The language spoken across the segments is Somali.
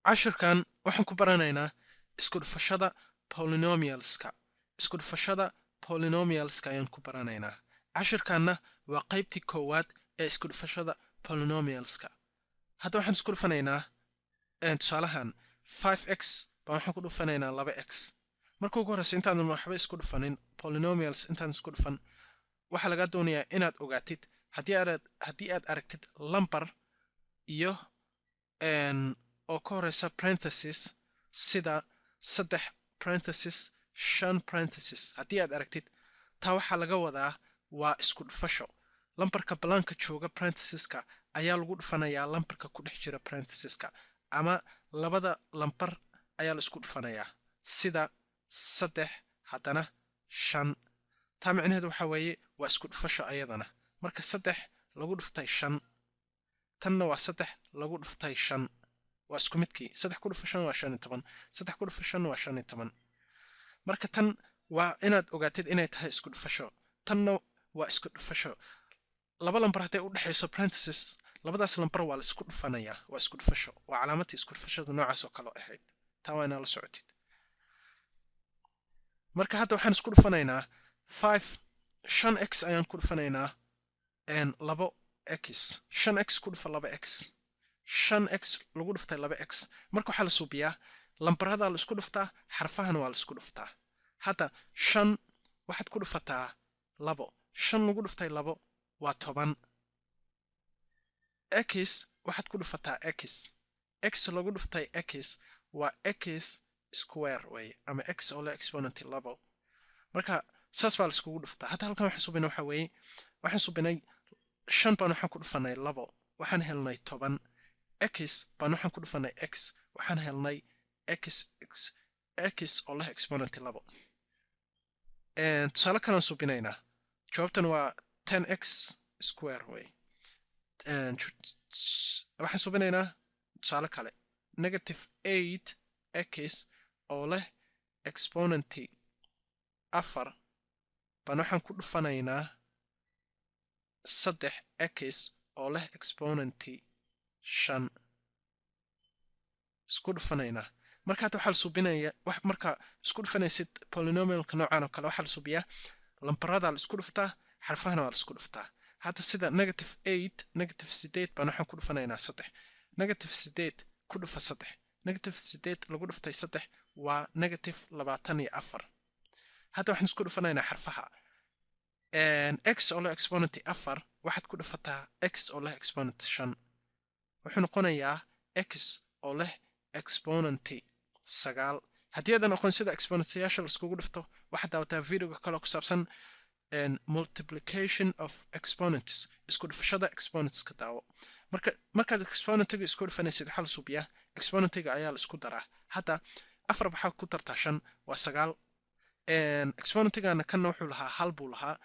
cashirkan waxaan ku baranaynaa isku dhufashada polynomialska. isku dhufashada polynomialska ayaan ku baranaynaa. cashirkanna waa qaybtii koowaad ee isku dhufashada polynomialska. hadda waxaan isku dhufanaynaa tusaalahan 5x baa waxaan ku dhufanaynaa 2x. marka ugu horeysa intaadan waxba isku dhufanin polynomials intaan isku dhufan waxaa laga doonayaa inaad ogaatid haddii aad aragtid lambar iyo oo ka horeysa parenthesis sida 3 parenthesis 5 parenthesis haddii aad aragtid taa waxaa laga wadaa waa isku dhufasho. lambarka balaanka jooga parenthesiska ayaa lagu dhufanayaa lambarka ku dhex jira parenthesiska, ama labada lambar ayaa la isku dhufanayaa sida 3 haddana 5. taa micnaheedu waxaa weeye waa isku dhufasho ayadana. marka 3 lagu dhuftay 5 tanna waa 3 lagu dhuftay 5 waa isku midkii. 3 ku dhufa 5 waa 15, 3 ku dhufa 5 waa 15. marka tan waa inaad ogaatid inay tahay isku dhufasho, tanna waa isku dhufasho. laba lambar hadday u dhexayso parenthesis labadaas lambar waa la isku dhufanayaa, waa isku dhufasho. waa calaamadii isku dhufashada noocaas oo kale ahayd. taa waa inaad la socotid. marka hadda waxaan isku dhufanaynaa 5x ayaan ku dhufanaynaa 2x. 5x ku dhufa 2x, 5x lagu dhuftay 2x. marka waxaa la suubiyaa lambarada la isku dhuftaa, xarfahana waa la isku dhuftaa. hadda 5 waxaad ku dhufataa 2, 5 lagu dhuftay 2 waa 10. x waxaad ku dhufataa x lagu dhuftay x waa x square way, ama x oo la exponent 2. marka saas baa la iskugu dhuftaa. hadda halkan waxaan subinay waxa weeye waxaan subinay 5 baan waxaan ku dhufanay 2 waxaan helnay 10. x baan waxaan ku dhufanay x waxaan helnay x oo la exponent 2. tusaale kalaan subinaynaa. jawaabtan waa 10x square way. waxaan subinaynaa tusaale kale -8x oo leh exponent 4 baan waxaan ku dhufanaynaa 3x oo leh exponent 5 isku dhufanaynaa. marka hadda waxaa la subinaya marka isku dhufanaysid polynomialka noocan oo kale waxaa la subiyaa lambarada la isku dhuftaa, xarfahana waa la isku dhuftaa. hadda sida -8 -8 baan waxaan ku dhufanaynaa 3. -8 ku dhufa 3, -8 lagu dhuftay 3 waa -24. hadda waxaan isku dhufanaynaa xarfaha. x oo leh exponent 4 waxaad ku dhufataa x oo leh exponent 5. wuxuu noqonayaa x oo leh exponent 9. haddii aadan aqoon sida exponentyaasha la iskugu dhufto waxaad daawataa videoga kale ku saabsan multiplication of exponents, isku dhufashada exponentska daawo. markaad exponentiga isku dhufanaysid waxaa la subiyaa exponentiga ayaa la isku daraa. hadda 4 waxaa ku dartaa 5 waa 9. exponentigana kanna wuxuu lahaa 1 buu lahaa,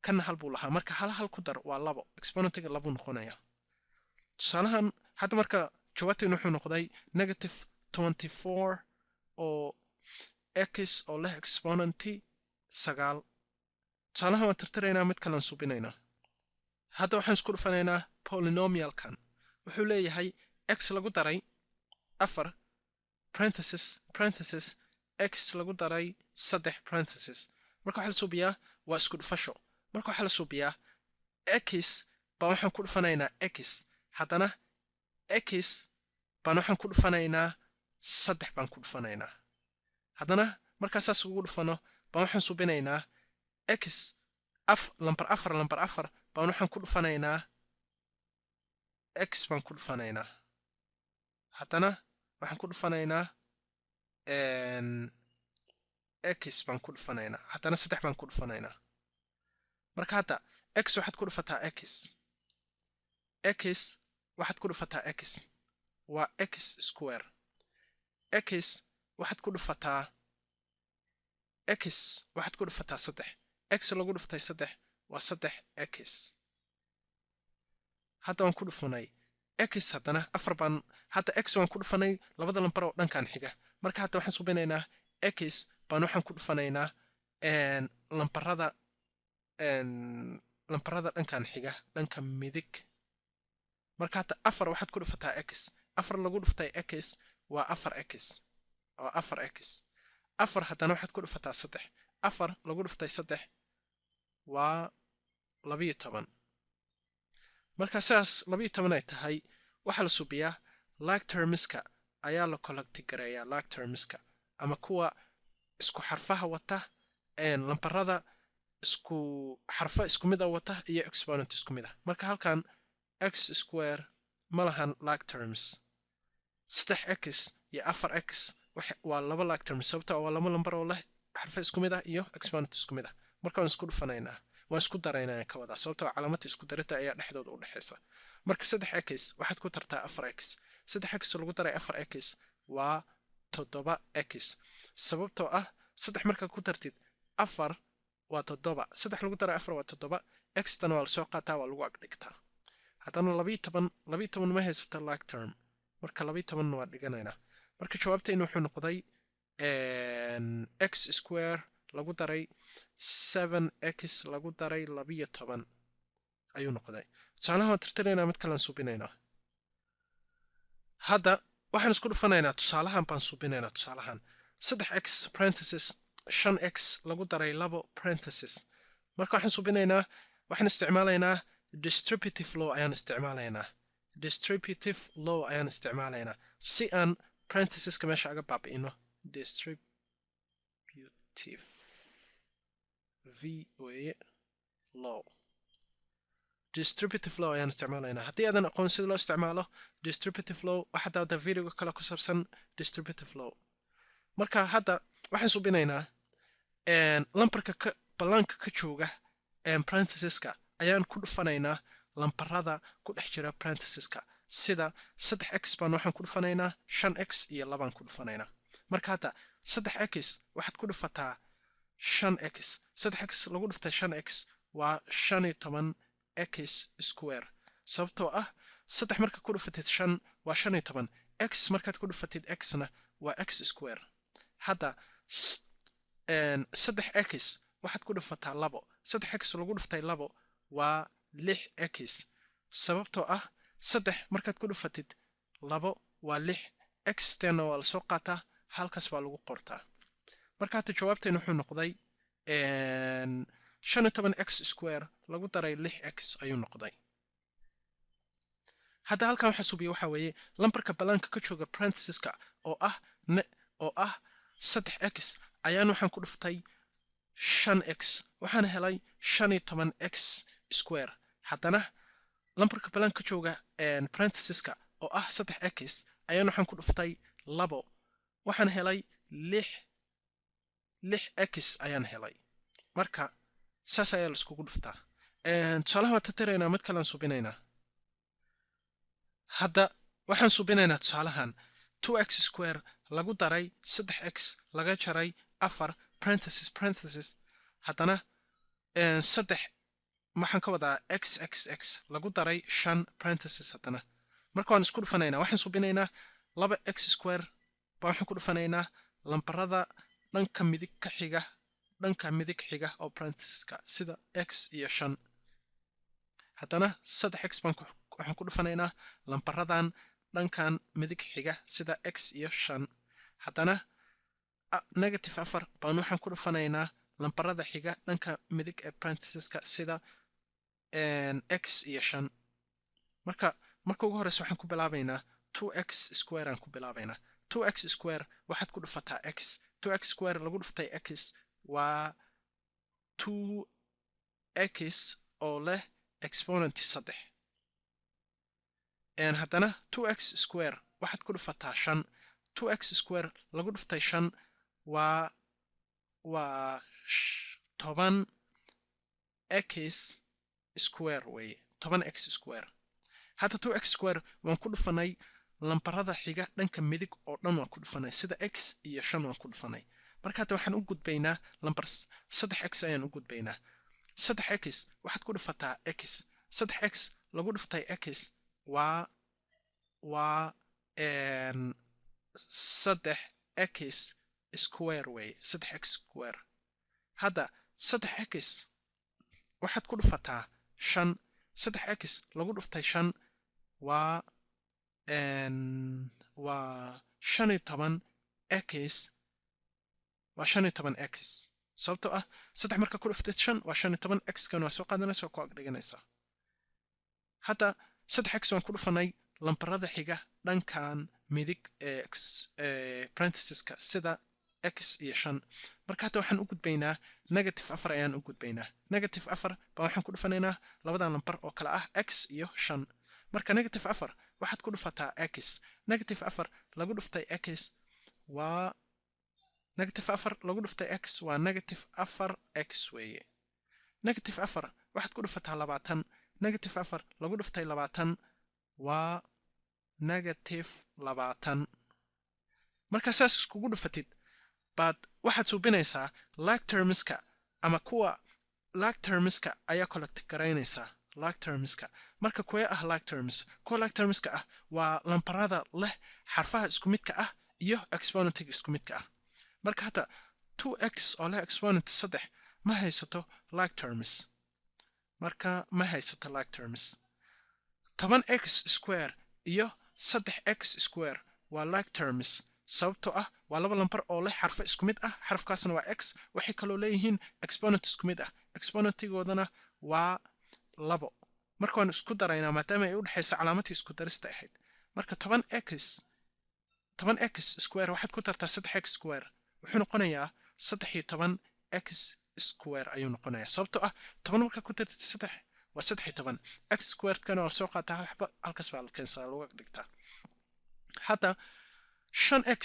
kanna 1 buu lahaa. marka hal ku dar waa 2. exponentiga 2 noqonaya. tusaalahan hadda marka jawaabteen wuxuu noqday -24 oo x oo leh exponent 9. tusaalahan waan tirtiraynaa, mid kalean subinaynaa. hadda waxaan isku dhufanaynaa polynomialkan. wuxuu leeyahay x lagu daray 4 parenthesis x lagu daray 3 parenthesis. marka waxaa la subiyaa waa isku dhufasho. marka waxaa la subiyaa x baan waxaan ku dhufanaynaa x, haddana x baan waxaan ku dhufanaynaa 3 baan ku dhufanaynaa. haddana markaa saas ugu dhufano baan waxaan subinaynaa x lambar 4 baan waxaan ku dhufanaynaa x baan ku dhufanaynaa. haddana waxaan ku dhufanaynaa x baan ku dhufanaynaa, haddana 3 baan ku dhufanaynaa. marka hadda x waxaad ku dhufataa x waxaad ku dhufataa x waa x square. x waxaad ku dhufataa 3. x lagu dhuftay 3 waa 3x. hadda waan ku dhufanay x, haddana 4 baan hadda x waan ku dhufanay labada lambar oo dhankan xiga. marka hadda waxaan subinaynaa x baan waxaan ku dhufanaynaa lambarada dhankan xiga, dhanka midig. marka hadda 4 waxaad ku dhufataa x, 4 lagu dhuftay x waa 4x oo 4x 4 haddana waxaad ku dhufataa 3 4 lagu dhuftay 3 waa 12 marka saas 12 ay tahay waxa la subiyaa like termska ayaa la collect gareeyaa like termska ama kuwa isku xarfaha wata lambarada isku xarfa isku mid ah wata iyo exponent isku mid ah marka halkan x square malahan like terms 3x iyo 4x waa laba like terms sababtoo waa laba lambar oo leh xarfa isku mid ah iyo exponent isku mid ah marka waan isku dhufanaynaa waan isku daraynaa ka wada sababtoo calaamada isku darida ayaa dhexdooda u dhaxaysa marka 3x waxaad ku tartaa 4x 3x lagu daray 4x waa 7x sababtoo ah 3 marka ku tartid 4 waa 7 3 lagu daray 4 waa 7 x tan waa soo qaataa waa lagu agdhigtaa haddana 12 ma haysato like term marka 12 waa dhiganaynaa marka jawaabtaynu wuxuu noqday x square lagu daray 7x lagu daray 12 ayuu noqday tusaalahan tirtiraynaa mid kale aan subinaynaa hadda waxaan isku dhufanaynaa tusaalahan baan subinaynaa tusaalahan 3x parenthesis 5x lagu daray 2 parenthesis marka waxaan subinaynaa waxaan isticmaalaynaa distributive law ayaan isticmaalaynaa si aan parenthesiska meesha aga baabi'ino distributive law ayaan isticmaalaynaa haddii aadan aqoon sida loo isticmaalo distributive law waxaa daawada videoga kale ku saabsan distributive law marka hadda waxaan subinaynaa lambarka ballaanka ka jooga parenthesiska ayaan ku dhufanaynaa lambarada ku dhex jira parenthesiska sida 3x baan waxaan ku dhufanaynaa 5x iyo 2 baan ku dhufanaynaa marka hadda 3x waxaad ku dhufataa 5x 3x lagu dhuftay 5x waa 15x square sababtoo ah 3 marka ku dhufatid 5 waa 15 x markaad ku dhufatid x-na waa x square hadda 3x waxaad ku dhufataa 2 3x lagu dhuftay 2 waa 6x sababtoo ah 3 markaad ku dhufatid 2 waa 6 x tana waa la soo qaataa halkaas baa lagu qortaa marka hadda jawaabteenu wuxuu noqday 15x square lagu daray 6x ayuu noqday hadda halkan waxa subiya waxa weeye lambarka ballaanka ka jooga parenthesiska oo ah 3x ayaan waxaan ku dhuftay 5x waxaan helay 15x square haddana lambarka ballaanka ka jooga parenthesiska oo ah 3x ayaan waxaan ku dhuftay 2 waxaan helay 6x ayaan helay marka saas ayaa la iskugu dhuftaa tusaalaha waa tirtiraynaa mid kale aan subinaynaa hadda waxaan subinaynaa tusaalahan 2x square lagu daray 3x laga jaray 4 parenthesis haddana 3 waxaan ka wadaa xxx lagu daray 5 parenthesis haddana marka waan isku dhufanaynaa waxaan subinaynaa 2x square baa waxaan ku dhufanaynaa lambarada dhanka midig xiga oo parenthesiska sida x iyo 5 haddana 3x baan waxaan ku dhufanaynaa lambaradan dhankan midig xiga sida x iyo 5 haddana negative 4 baan waxaan ku dhufanaynaa lambarada xiga dhanka midig ee parenthesiska sida x iyo 5 marka ugu horeysa waxaan ku bilaabaynaa 2x square aan ku bilaabaynaa 2x square waxaad ku dhufataa x 2x square lagu dhuftay x waa 2x oo leh exponent 3 haddana 2x square waxaad ku dhufataa 5 2x square lagu dhuftay 5 waa 10x square way 10x square hadda 2x square waan ku dhufanay lambarada xiga dhanka midig oo dhan waan ku dhufanay sida x iyo 5 waan ku dhufanay marka hadda waxaan u gudbaynaa lambar 3x ayaan u gudbaynaa 3x waxaad ku dhufataa x 3x lagu dhuftay x waa 3x square way 3x square hadda 3x waxaad ku dhufataa 5 3x lagu dhuftay 5 waa 15x waa 15x sababtoo ah 3 marka ku dhuftid 5 waa 15x kan waa soo qaadanaysaa ku ag dhiganaysaa hadda 3x waan ku dhufanay lambarada xiga dhankan midig ee parenthesiska sida x iyo 5 marka hadda waxaan u gudbaynaa -4 ayaan u gudbaynaa -4 baa waxaan ku dhufanaynaa labadan lambar oo kala ah x iyo 5 marka -4 waxaad ku dhufataa x -4 lagu dhuftay x waa -4 lagu dhuftay x waa -4x weeye -4 waxaad ku dhufataa 20 -4 lagu dhuftay 20 waa -20 marka saas iskugu dhufatid baad waxaad suubinaysaa like termska ama kuwa like termska ayaa collect garaynaysaa like termska marka kuwee ah like terms kuwa like termska ah waa lambarada leh xarfaha isku midka ah iyo exponentiga isku midka ah marka hadda 2x oo leh exponent 3 ma haysato like terms marka ma haysato like terms 10x square iyo 3x square waa like terms sababtoo ah waa laba lambar oo leh xarfo isku mid ah xarafkaasna waa x waxay kaloo leeyihiin exponent isku mid ah exponentigoodana waa 2 marka waan isku daraynaa maadaama ay u dhaxayso calaamadii isku darista ahayd marka 10x square waxaad ku dartaa 3x square wuxuu noqonayaa 13x square ayuu noqonayaa sababtoo ah 10 marka ku dartid 3 waa 13 x squared kana waa soo qaataa hal xaba halkaas baa la keensadaa lagu dhigtaa hadda 5x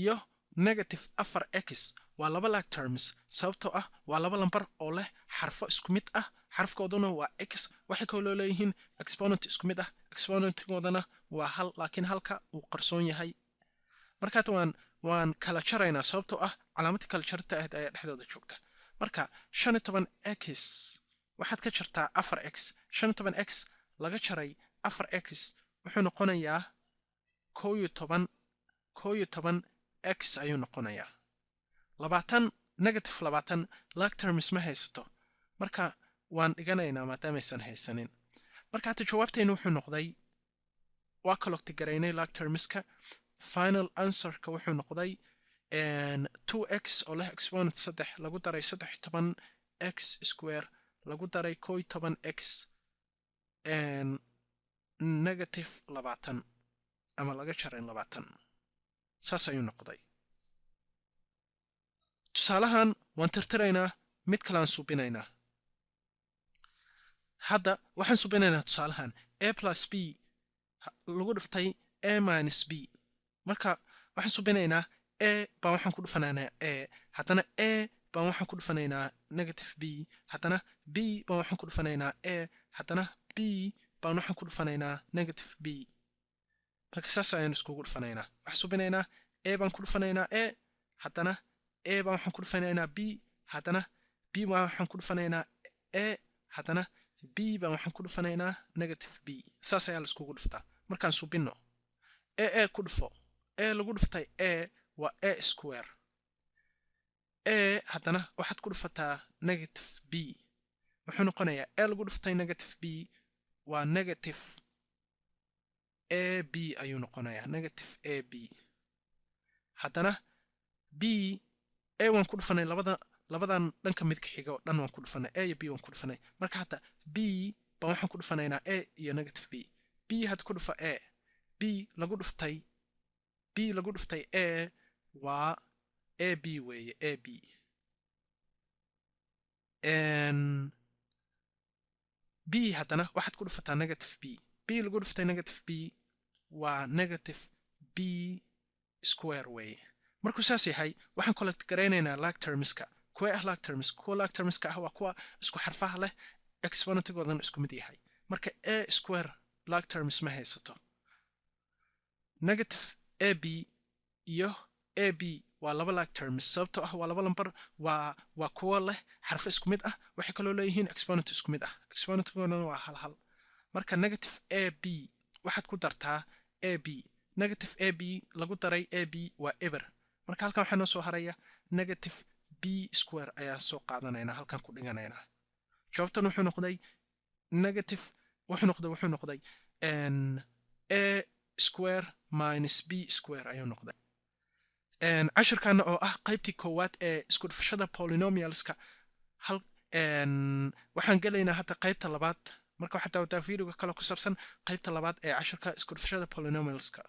iyo -4x waa laba like terms sababtoo ah waa laba lambar oo leh xarfo isku mid ah xarafkooduna waa x waxay kaloo leeyihiin exponent isku mid ah exponentigoodana waa hal laakiin halka uu qarsoon yahay marka waan kala jaraynaa sababtoo ah calaamadii kala jarta ahayd ayaa dhexdooda joogta marka 15x waxaad ka jartaa 4x 15x laga jaray 4x wuxuu noqonayaa 11x ayuu noqonayaa 20 like terms ma haysato marka waan dhiganaynaa maadaamaysan haysanin marka hadda jawaabtaynu wuxuu noqday waa collect garaynay like termska final answerka wuxuu noqday 2x oo leh exponent 3 lagu daray 13x square lagu daray 11x -20 ama laga jaray 20 saas ayuu noqday tusaalahan waan tirtiraynaa mid kale aan suubinaynaa hadda waxaan suubinaynaa tusaalahan a plus b lagu dhuftay a minus b marka waxaan suubinaynaa a baan waxaan ku dhufanaynaa a haddana a baan waxaan ku dhufanaynaa -b haddana b baan waxaan ku dhufanaynaa a haddana b baan waxaan ku dhufanaynaa -b marka saas ayaan iskugu dhufanaynaa waxaan suubinaynaa a baan ku dhufanaynaa a haddana a baan waxaan ku dhufanaynaa b haddana b baan waxaan ku dhufanaynaa a haddana b baan waxaan ku dhufanaynaa -b saas ayaa la iskugu dhuftaa markaan suubinno a ku dhufo a lagu dhuftay a waa a square a haddana waxaad ku dhufataa -b wuxuu noqonayaa a lagu dhuftay -b waa -ab ayuu noqonayaa -ab haddana b a waan ku dhufanay labadan dhanka midka xiga oo dhan waan ku dhufanay a iyo b waan ku dhufanay marka hadda b baan waxaan ku dhufanaynaa a iyo -b b hadda ku dhufa a b lagu dhuftay a waa ab weeye ab b haddana waxaad ku dhufataa -b b lagu dhuftay -b waa -b square weeye markuu saas yahay waxaan collect garaynaynaa like termska kuwa ah like terms kuwa like termska ah waa kuwa isku xarfaha leh exponentigoodana isku mid yahay marka a square like terms ma haysato -ab iyo ab waa laba like terms sababtoo ah waa laba lambar waa kuwa leh xarfo isku mid ah waxay kaloo leeyihiin exponent isku mid ah exponentigoodana waa hal marka -ab waxaad ku dartaa ab -ab lagu daray ab waa eber marka halkan waxaa noo soo haraya -b square ayaa soo qaadanaynaa halkan ku dhiganaynaa jawaabtan wuxuu noqday wuxuu noqday a square minus b square ayuu noqday cashirkaana oo ah qaybtii koowaad ee isku dhufashada polynomialska hal waxaan gelaynaa hadda qaybta labaad marka waxaad daawataa videoga kale ku saabsan qaybta labaad ee cashirka isku dhufashada polynomialska